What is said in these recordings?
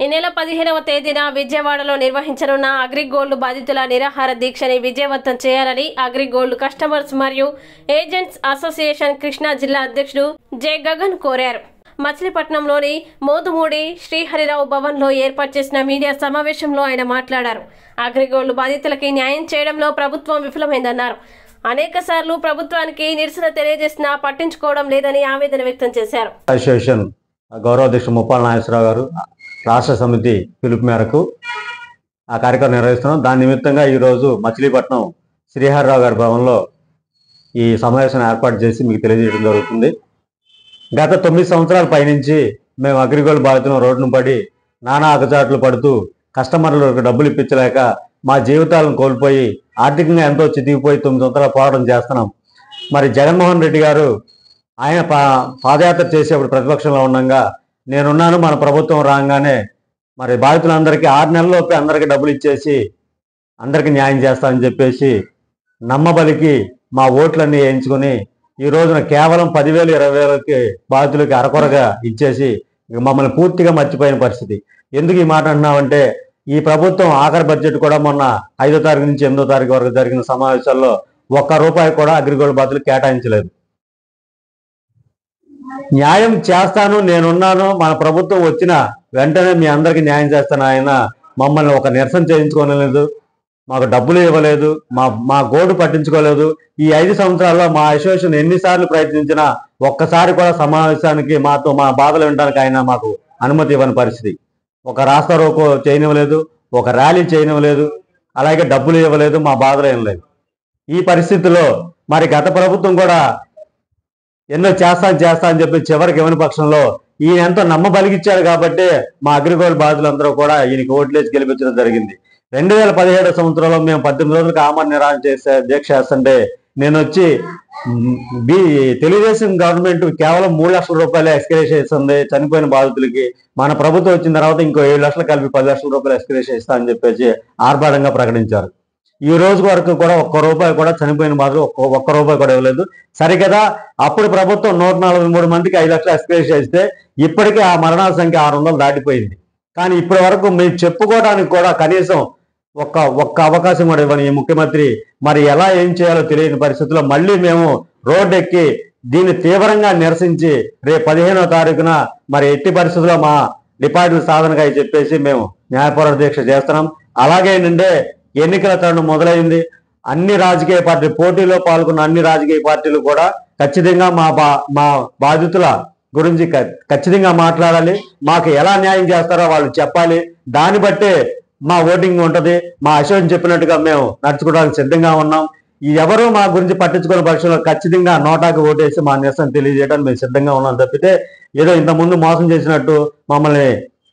ఈ నెల 15వ తేదీన విజయవాడలో నిర్వహించనున్న అగ్రిగోల్డ్ బాధితుల నిరాహార దీక్షని విజయవంతం చేయాలని అగ్రిగోల్డ్ కస్టమర్స్ మరియు ఏజెంట్స్ అసోసియేషన్ కృష్ణా జిల్లా అధ్యక్షుడు జె గగన్ కోరారు. మచిలీపట్నంలోని మోదుమూడి శ్రీహరిరావు భవన్లో ఏర్పాటు చేసిన మీడియా సమావేశంలో ఆయన మాట్లాడారు. అగ్రిగోల్డ్ బాధితులకి న్యాయం చేయడంలో ప్రభుత్వం విఫలమైందన్నారు. అనేక సార్లు ప్రభుత్వానికి నిరసన తెలియజేసినా పట్టించుకోవడం లేదని ఆవేదన వ్యక్తం చేశారు. అసోసియేషన్ గౌరవ అధ్యక్షుడు ముప్పాల నాగేశ్వరరావు గారు రాష్ట్ర సమితి పిలుపు మేరకు ఆ కార్యక్రమం నిర్వహిస్తున్నాం. దాని నిమిత్తంగా ఈరోజు మచిలీపట్నం శ్రీహరిరావు గారి భవన్లో ఈ సమావేశాన్ని ఏర్పాటు చేసి మీకు తెలియజేయడం జరుగుతుంది. గత 9 సంవత్సరాల పైనుంచి మేము అగ్రిగోల్డ్ బాధితులను రోడ్డును పడి నానా అగచాట్లు పడుతూ కస్టమర్లకు డబ్బులు ఇప్పించలేక మా జీవితాలను కోల్పోయి ఆర్థికంగా ఎంతో చితికిపోయి 9 సంవత్సరాలు పోరాటం చేస్తున్నాం. మరి జగన్మోహన్ రెడ్డి గారు ఆయన పాదయాత్ర చేసేప్పుడు ప్రతిపక్షంలో ఉండగా నేనున్నాను, మన ప్రభుత్వం రాగానే మరి బాధితులందరికీ 6 నెలల్లోపే అందరికీ డబ్బులు ఇచ్చేసి అందరికీ న్యాయం చేస్తామని చెప్పేసి నమ్మబలికి మా ఓట్లన్నీ వేయించుకొని ఈ రోజున కేవలం 10,000 20,000కి బాధితులకి అరకొరగా ఇచ్చేసి మమ్మల్ని పూర్తిగా మర్చిపోయిన పరిస్థితి. ఎందుకు ఈ మాట అంటున్నామంటే ఈ ప్రభుత్వం ఆఖరి బడ్జెట్ కూడా మొన్న 5వ తారీఖు నుంచి 8వ తారీఖు వరకు జరిగిన సమావేశాల్లో ₹1 కూడా అగ్రిగోల్డ్ బాధితులకు కేటాయించలేదు. న్యాయం చేస్తాను, నేనున్నాను, మన ప్రభుత్వం వచ్చిన వెంటనే మీ అందరికీ న్యాయం చేస్తాను. ఆయన మమ్మల్ని ఒక నిరసన చేయించుకోలేదు, మాకు డబ్బులు ఇవ్వలేదు, మా గోడు పట్టించుకోలేదు. ఈ 5 సంవత్సరాల్లో మా అసోసియేషన్ ఎన్నిసార్లు ప్రయత్నించినా ఒక్కసారి కూడా సమావేశానికి మాతో మా బాధలు వినడానికి ఆయన మాకు అనుమతి ఇవ్వని పరిస్థితి. ఒక రాస్తా రోకో చేయనివ్వలేదు, ఒక ర్యాలీ చేయనివ్వలేదు, అలాగే డబ్బులు ఇవ్వలేదు, మా బాధలు ఏం లేదు. ఈ పరిస్థితుల్లో మరి గత ప్రభుత్వం కూడా ఎన్నో చేస్తా అని చెప్పి చివరికి ఇవ్వని పక్షంలో ఈయన ఎంతో నమ్మబలిగిచ్చాడు కాబట్టి మా అగ్రిగోల్డ్ బాధితులందరూ కూడా ఈయనకి ఓట్లేసి గెలిపించడం జరిగింది. 2017 సంవత్సరంలో మేము 18 రోజులకు ఆమరణ నిరాహార దీక్ష చేస్తుంటే నేను వచ్చి తెలుగుదేశం గవర్నమెంట్ కేవలం ₹3 లక్షల ఎక్స్గ్రేషియా ఇస్తుంది చనిపోయిన బాధితులకి, మన ప్రభుత్వం వచ్చిన తర్వాత ఇంకో 7 లక్షలు కలిపి ₹10 లక్షల ఎక్స్గ్రేషియా ఇస్తా అని చెప్పేసి ఆర్భాటంగా ప్రకటించారు. ఈ రోజు వరకు కూడా ₹1 కూడా చనిపోయిన బాధలు ₹1 కూడా ఇవ్వలేదు. సరికదా అప్పుడు ప్రభుత్వం 143 మందికి 5 లక్షల ఎక్స్గ్రేషియా ఇస్తే ఇప్పటికీ ఆ మరణాల సంఖ్య 600 దాటిపోయింది. కానీ ఇప్పటి వరకు మేము చెప్పుకోవడానికి కూడా కనీసం ఒక్క అవకాశం కూడా ఇవ్వని ఈ ముఖ్యమంత్రి మరి ఎలా ఏం చేయాలో తెలియని పరిస్థితుల్లో మళ్ళీ మేము రోడ్డు ఎక్కి దీన్ని తీవ్రంగా నిరసించి రేపు 15వ తారీఖున మరి ఎట్టి పరిస్థితుల్లో మా డిపాజిట్ సాధనగా చెప్పేసి మేము న్యాయపోరాట దీక్ష చేస్తున్నాం. అలాగే నుండే ఎన్నికల తరుణం మొదలైంది. అన్ని రాజకీయ పార్టీలు పోటీలో పాల్గొన్న అన్ని రాజకీయ పార్టీలు కూడా ఖచ్చితంగా మా బాధితుల గురించి ఖచ్చితంగా మాట్లాడాలి, మాకు ఎలా న్యాయం చేస్తారో వాళ్ళు చెప్పాలి. దాన్ని బట్టే మా ఓటింగ్ ఉంటుంది. మా అశోక్ చెప్పినట్టుగా మేము నడుచుకోవడానికి సిద్ధంగా ఉన్నాం. ఎవరు మా గురించి పట్టించుకునే పక్షంలో ఖచ్చితంగా నోటాకి ఓటేసి మా నిరసన తెలియజేయడానికి మేము సిద్ధంగా ఉన్నాం తప్పితే ఏదో ఇంతకుముందు మోసం చేసినట్టు మమ్మల్ని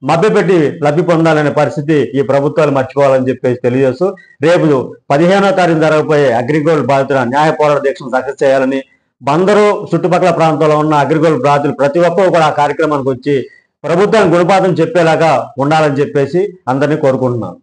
మభ్యపెట్టి లబ్ధి పొందాలనే పరిస్థితి ఈ ప్రభుత్వాలు మర్చిపోవాలని చెప్పేసి తెలియజేస్తూ రేపు 15వ తారీఖు జరగబోయే అగ్రిగోల్డ్ బాధితుల న్యాయ పోరాట దీక్షను సక్సెస్ చేయాలని బందరు చుట్టుపక్కల ప్రాంతాల్లో ఉన్న అగ్రిగోల్డ్ బాధితులు ప్రతి ఒక్కరు కూడా ఆ కార్యక్రమానికి వచ్చి ప్రభుత్వానికి గుణపాఠం చెప్పేలాగా ఉండాలని చెప్పేసి అందరినీ కోరుకుంటున్నాను.